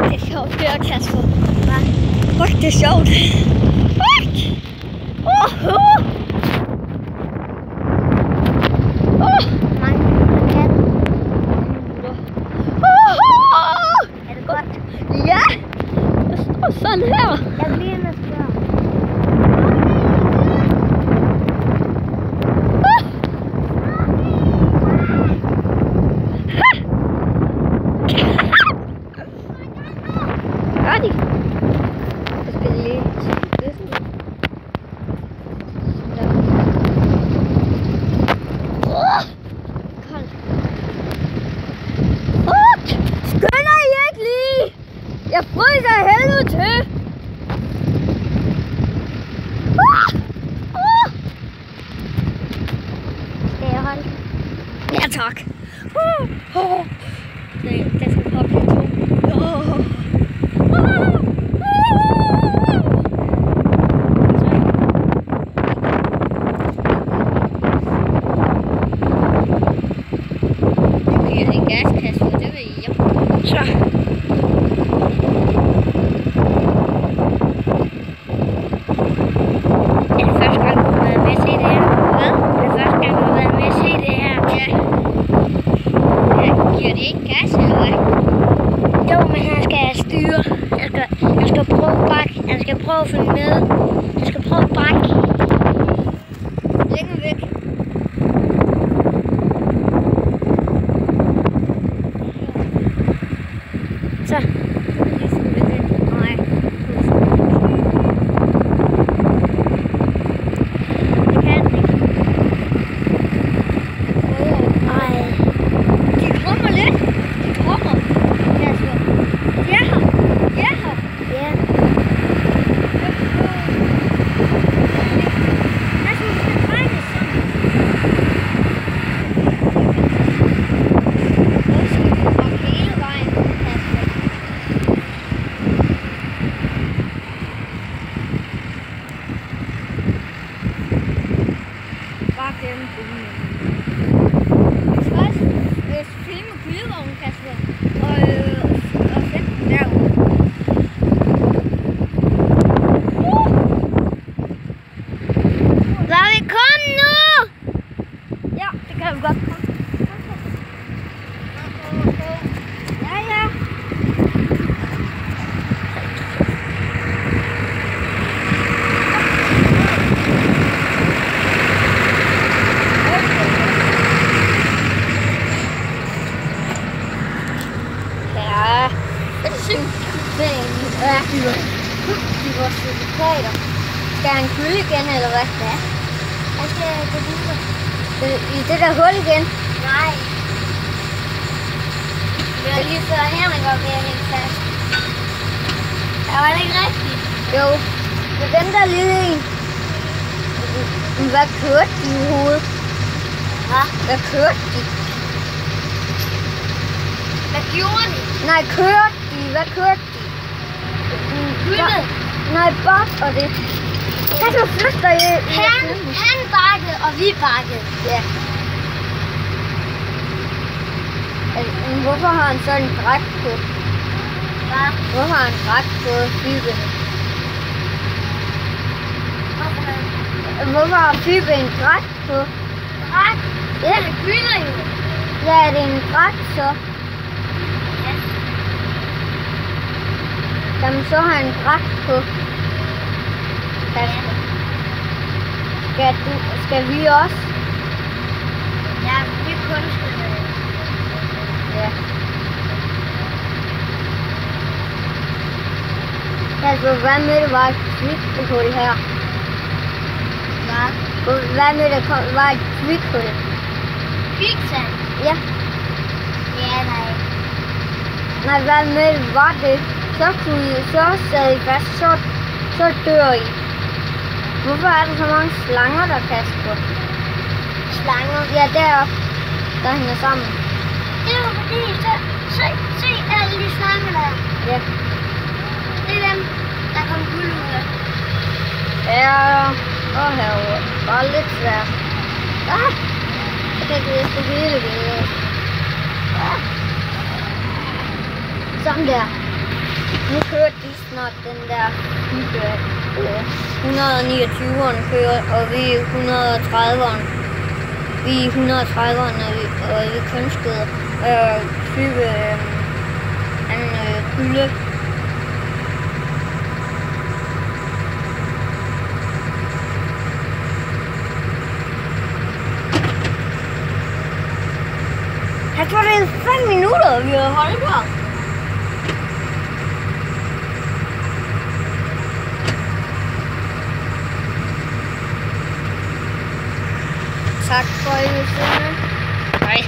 Det er sjovt, det er Kasper. Fuck, det er sjovt. Fuck! Mange minutter kan du? Er det godt? Ja! Jeg står sådan her. Jeg vil lige ind og spørge. Gør de? Jeg skal lige det sådan. Koldt. Fuck! Skynder I ikke lige? Jeg fryser af helvede til. Skal jeg holde? Ja, tak. Den skal poppe lidt to. Nu giver jeg en gaskasse, for det ved jeg. Så. Er det første gang, du har været med til det her? Hvad? Er det første gang, du har været med til det her? Ja. Giver det ikke gas, eller hvad? Jo, men han skal styre. Jeg skal prøve at bakke. Jeg skal prøve at følge med. Jeg skal prøve at bakke. Længere væk. Så. Nej. Det kan den ikke. Ej. De krummer lidt. De krummer. Kasper. Ja her. Ja her. Ja. Jeg synes, det regner sådan. Nu skal vi komme hele vejen, Kasper. Bare gennem byen. Vi skal også filme gydervognen, Kasper. Og sætte den derude. Lad vi komme nu! Ja, det kan vi godt. Kom. Ja, ja. Ja, det synes jeg er de vores resultater. Skal han fylde igen, eller hvad? Ja. Jeg skal gå videre. I det der hul igen? Nej. Det var lige før Henrik var ved at hænge fast. Det var det ikke rigtigt. Jo. Men den der lille en. Hvad kørte de i hovedet? Hvad kørte de? Hvad gjorde de? Nej, kørte de? Hvad kørte de? Hyldet. Nej, bak og det. Kan du flytte dig i? Han bakkede, og vi bakkede. Ja. Hvorfor har han så en dragt på? Hvad? Hvorfor har han dragt på Fyben? Hvorfor har Fyben en dragt på? Dragt? Ja. Det hylder jo. Ja, er det en dragt så? Ja. Jamen, så har han en dragt på. Kasper. Skal vi også? Ja, vi kun skal med. Ja. Kasper, hvad med det var et kvikhul her? Hvad? Hvad med det var et kvikhul? Kviksand? Ja. Ja, nej. Nej, hvad med det var det? Så sad I fast, så dør I. Hvorfor er der så mange slanger der, Kasper? Slanger? Ja, deroppe, der hænger sammen. Det er jo fordi, se alle de slanger der. Ja. Det er dem, der kom guld ud af. Ja, og herovre. Bare lidt svært. Ah! Jeg kan ikke læse det hele billedet. Ah! Sådan der. Nu kører de snart den der type 129'eren kører, og vi er 130'eren. Vi er 130'eren, og vi kønskyder. Og type hylde. Jeg tror, det er 5 minutter, vi har holdt her. Tak for at I vil se med. Hej.